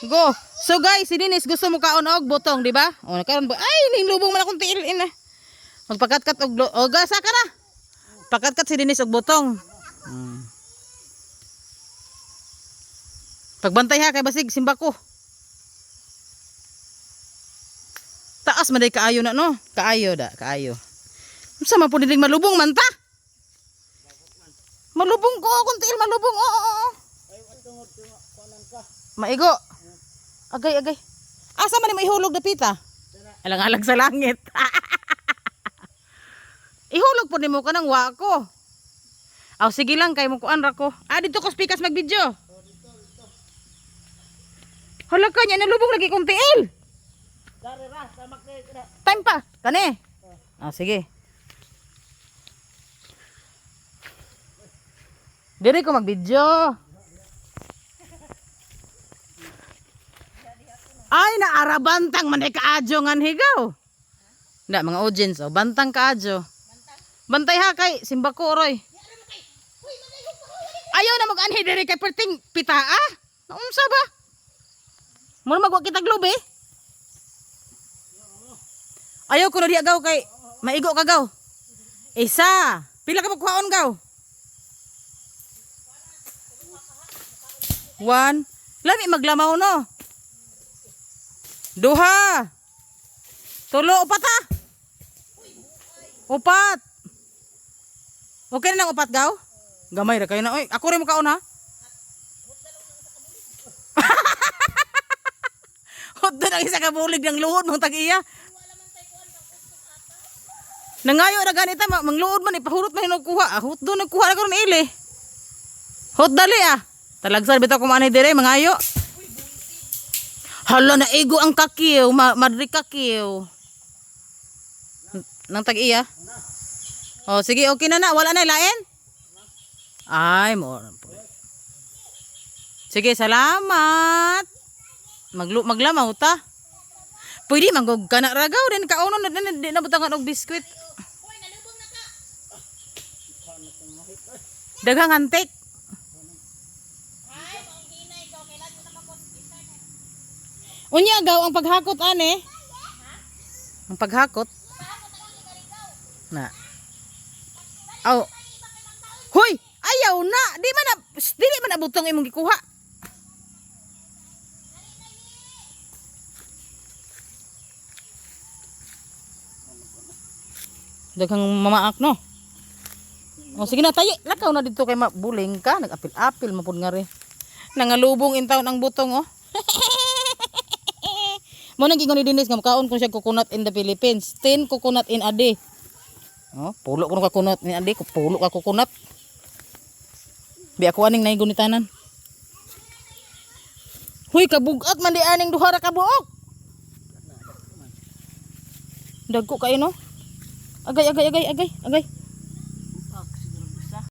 Go. So guys, si Dinis gusto mo kaon og butong, di ba? O karon ay ning lubong man akong tiil ina. Magpakatkat og gasa ka na. Pakatkat si Dinis og butong. Pagbantay ha kay basig simba ko. Taas man day kaayo na no. Kaayo da, kaayo. Unsa man pud diling malubong man ta? Malubong ko akong tiil malubong. Oo. Maigo. Agay. Asa man ni maihulog na pita? Alang-alang sa langit. Ihulog po nimo kanang wa ko. Aw sige lang kay mo kuan ra ko. Dito ko spikas mag-video. Hala ka nya nalubong lagi kong tiil. Time pa. Kani. Sige. Diri ko mag-video. Ay, naarabantang man kaadyo ngan higaw. Nda, mga audience, bantang kaadyo. Bantay ha kay, simba ko, Roy. Ayaw na mag-anhi diri kay perting pitaa. Naunsa ba? Muna magwa kita globe eh. Ayaw ko na di agaw kay, maigo ka gaw. Isa. Pila ka magkuhaon gaw? 1. Lami maglamaw no. 2. 3, 4 ha. 4. Okay na ng 4 gaw? Gamay ra kayo na. Oy, ako rin mo kaon ha. Hot doon ang isa ka bulig ng luhod mong tag-iya. Nangayo na ganita, mangluod man, ipahurot man yung nagkuha. Hot doon nagkuha na karon ili. Hot dali Talagsan bitaw ko manay dire, mangayo. Hala na ego ang kakiw, madri kakiw. Nang tag-iya. Sige, okay na wala na lain. Ay, mo. Sige, salamat. Maglamaw ta. Pwede manggog ka na ragaw din kauno na din nabutangan og biskwit. Daghang antik. Unya gaw ang paghakot ane. Ang paghakot. Na. Hoy, ayaw na. Dili man abutong imong gikuha. Daghang mamaak no. Sige na tayo. Lakaw na dito kay mabuling ka, nag-apil-apil mapud nga rin. Nangalubong in taon ang butong Mo nang gingon ni Dinis nga makaon ko siya coconut in the Philippines. 10 coconut in a day. Pulo ko ka coconut in a day, pulo ka coconut. Bi ako aning naigo ni tanan. Huy kabugat man di aning duha ra ka buok. Dagko kayo no. Agay.